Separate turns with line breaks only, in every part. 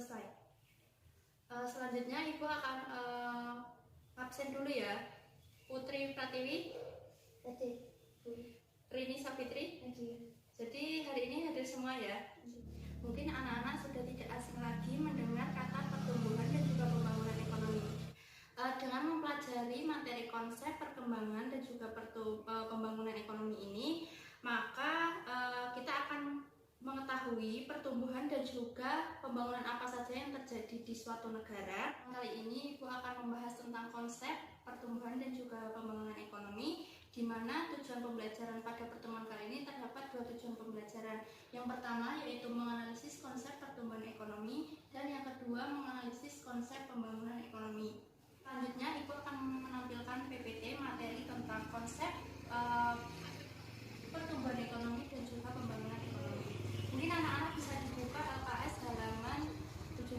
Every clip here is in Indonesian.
selesai. Selanjutnya Ibu akan absen dulu ya. Putri Pratiwi, Rini Sapitri. Jadi hari ini hadir semua ya. Mungkin anak-anak sudah tidak asing lagi mendengar kata pertumbuhan dan juga pembangunan ekonomi. Dengan mempelajari materi konsep perkembangan dan juga pembangunan ekonomi ini, maka kita akan mengetahui pertumbuhan dan juga pembangunan apa saja yang terjadi di suatu negara. Kali ini Ibu akan membahas tentang konsep pertumbuhan dan juga pembangunan ekonomi, di mana tujuan pembelajaran pada pertemuan kali ini terdapat 2 tujuan pembelajaran. Yang pertama yaitu menganalisis konsep pertumbuhan ekonomi, dan yang kedua menganalisis konsep pembangunan ekonomi. Selanjutnya Ibu akan menampilkan PPT materi tentang konsep pertumbuhan ekonomi dan juga pembangunan ekonomi. Mungkin anak-anak bisa dibuka LKS halaman 17.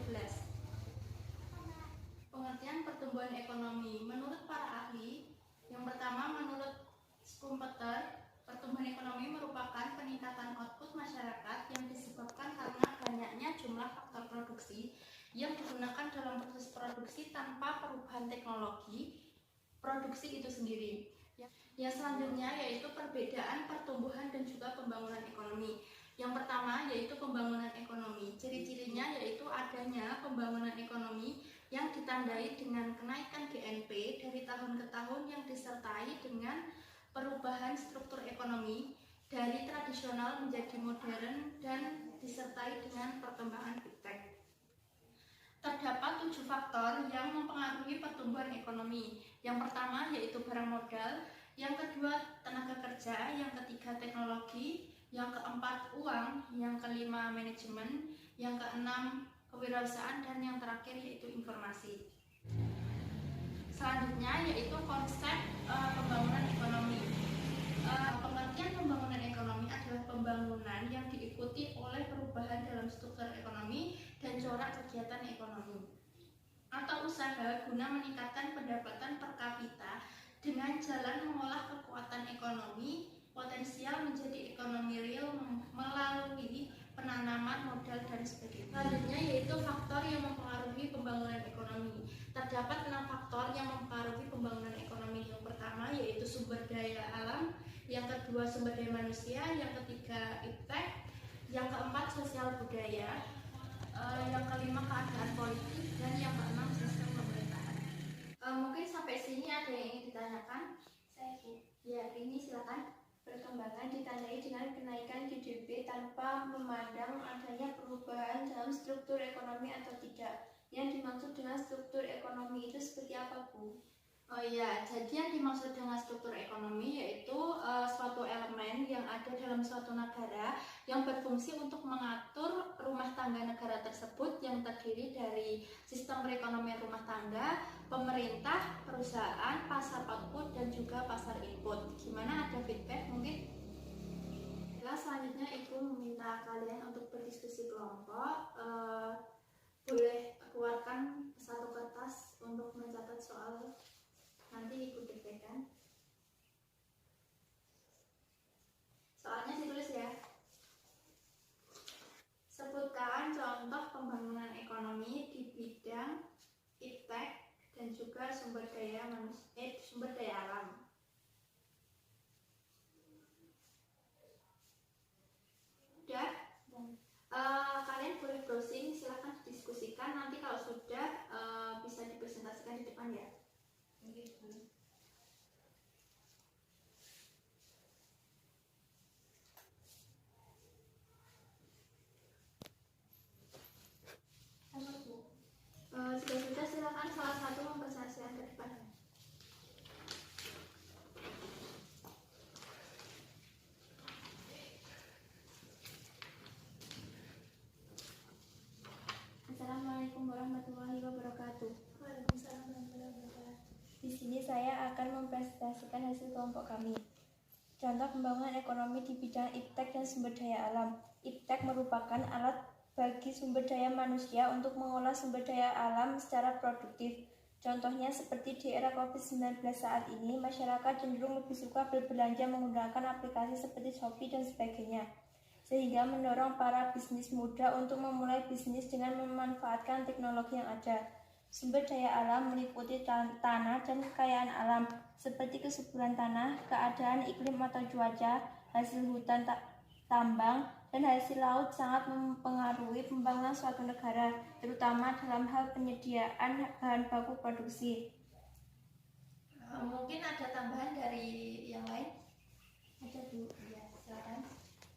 Pengertian pertumbuhan ekonomi menurut para ahli. Yang pertama, menurut Schumpeter, pertumbuhan ekonomi merupakan peningkatan output masyarakat yang disebabkan karena banyaknya jumlah faktor produksi yang digunakan dalam proses produksi tanpa perubahan teknologi produksi itu sendiri. Yang selanjutnya yaitu perbedaan pertumbuhan dan juga pembangunan ekonomi. Yang pertama yaitu pembangunan ekonomi. Ciri-cirinya yaitu adanya pembangunan ekonomi yang ditandai dengan kenaikan GNP dari tahun ke tahun yang disertai dengan perubahan struktur ekonomi dari tradisional menjadi modern dan disertai dengan perkembangan big tech. Terdapat 7 faktor yang mempengaruhi pertumbuhan ekonomi. Yang pertama yaitu barang modal, yang kedua tenaga kerja, yang ketiga teknologi, yang keempat uang, yang kelima manajemen, yang keenam kewirausahaan, dan yang terakhir yaitu informasi. Selanjutnya yaitu konsep pembangunan ekonomi. Pengertian pembangunan ekonomi adalah pembangunan yang diikuti oleh perubahan dalam struktur ekonomi dan corak kegiatan ekonomi atau usaha guna meningkatkan pendapatan per kapita dengan jalan mengolah kekuatan ekonomi potensial menjadi ekonomi real melalui penanaman modal dan sebagainya. Selanjutnya yaitu faktor yang mempengaruhi pembangunan ekonomi. Terdapat 6 faktor yang mempengaruhi pembangunan ekonomi. Yang pertama yaitu sumber daya alam, yang kedua sumber daya manusia, yang ketiga iptek, yang keempat sosial budaya, yang kelima keadaan politik, dan yang keenam sistem pemerintahan. Mungkin sampai sini ada yang ingin ditanyakan?
Saya Bu.
Ya, ini silakan.
Perkembangan ditandai dengan kenaikan GDP tanpa memandang adanya perubahan dalam struktur ekonomi atau tidak. Yang dimaksud dengan struktur ekonomi itu seperti apa, Bu?
Oh iya, jadi yang dimaksud dengan struktur ekonomi yaitu suatu elemen yang ada dalam suatu negara yang berfungsi untuk mengatur rumah tangga negara tersebut yang terdiri dari sistem perekonomian rumah tangga, pemerintah, perusahaan, pasar output, dan juga pasar input. Gimana, ada feedback mungkin? Selanjutnya Ibu meminta kalian untuk berdiskusi kelompok. Boleh keluarkan satu kertas untuk mencatat soal. Nanti ikut deg-degan. Soalnya ditulis ya. Sebutkan contoh pembangunan ekonomi di bidang iptek dan juga sumber daya alam. Udah? Kalian boleh browsing, silahkan didiskusikan. Nanti kalau sudah bisa dipresentasikan di depan ya. Jika sudah, silakan salah satu mempresentasikan ke depan.
Assalamualaikum warahmatullahi wabarakatuh.
Waalaikumsalam warahmatullahi wabarakatuh.
Di sini saya akan mempresentasikan hasil kelompok kami. Contoh pembangunan ekonomi di bidang iptek dan sumber daya alam. Iptek merupakan alat bagi sumber daya manusia untuk mengolah sumber daya alam secara produktif. Contohnya seperti di era COVID-19 saat ini, masyarakat cenderung lebih suka berbelanja menggunakan aplikasi seperti Shopee dan sebagainya. sehingga mendorong para bisnis muda untuk memulai bisnis dengan memanfaatkan teknologi yang ada. Sumber daya alam meliputi tanah dan kekayaan alam, seperti kesuburan tanah, keadaan iklim atau cuaca, hasil hutan tambang, dan hasil laut sangat mempengaruhi pembangunan suatu negara, terutama dalam hal penyediaan bahan baku produksi.
Mungkin ada tambahan dari yang lain?
Ada Bu.
Ya, silakan.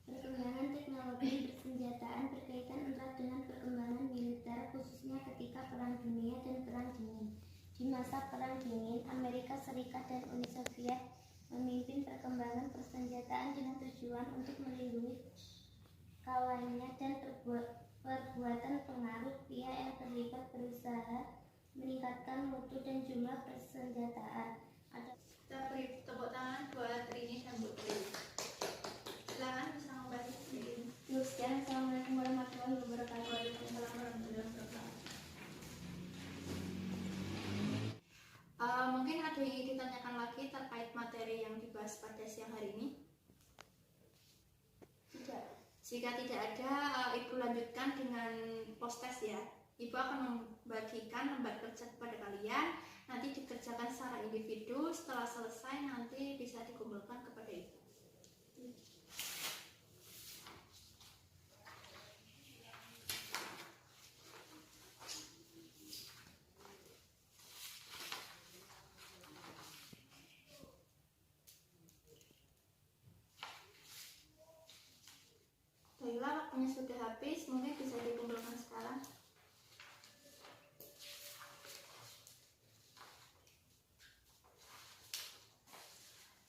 Perkembangan teknologi persenjataan berkaitan erat dengan perkembangan militer, khususnya ketika Perang Dunia dan Perang Dingin. Di masa Perang Dingin, Amerika Serikat dan Uni Soviet memimpin perkembangan persenjataan dengan tujuan untuk melindungi kawannya, dan perbuatan pengaruh pihak yang terlibat berusaha meningkatkan mutu dan jumlah persenjataan.
Kita beri tepuk tangan buat Rini dan Bu Tri. Silakan bisa membahas sedikit.
Sekian, Assalamualaikum warahmatullahi wabarakatuh.
Waalaikumsalam warahmatullahi wabarakatuh. Mungkin ada yang ingin ditanyakan lagi terkait materi yang dibahas pada siang hari ini?
Tidak.
Jika tidak ada, Ibu lanjutkan dengan post-test ya. Ibu akan membagikan lembar kerja kepada kalian. Nanti dikerjakan secara individu. Setelah selesai nanti bisa dikumpulkan kepada Ibu. Baiklah, waktunya sudah habis. Mungkin bisa dikumpulkan sekarang.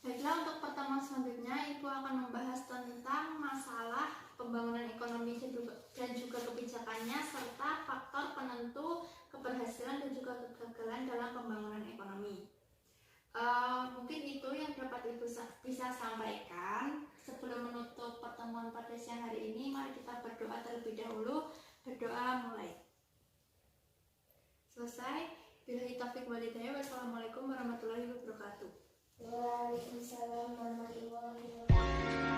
Baiklah, untuk pertemuan selanjutnya Ibu akan membahas tentang masalah pembangunan ekonomi dan juga kebijakannya, serta faktor penentu keberhasilan dan juga kegagalan dalam pembangunan ekonomi. Mungkin itu yang dapat Ibu bisa sampaikan. Sebelum menutup pertemuan pada siang hari ini, mari kita berdoa terlebih dahulu. Berdoa mulai. Selesai. Billahi taufiq wal hidayah. Wassalamualaikum warahmatullahi wabarakatuh.
Waalaikumsalam warahmatullahi wabarakatuh.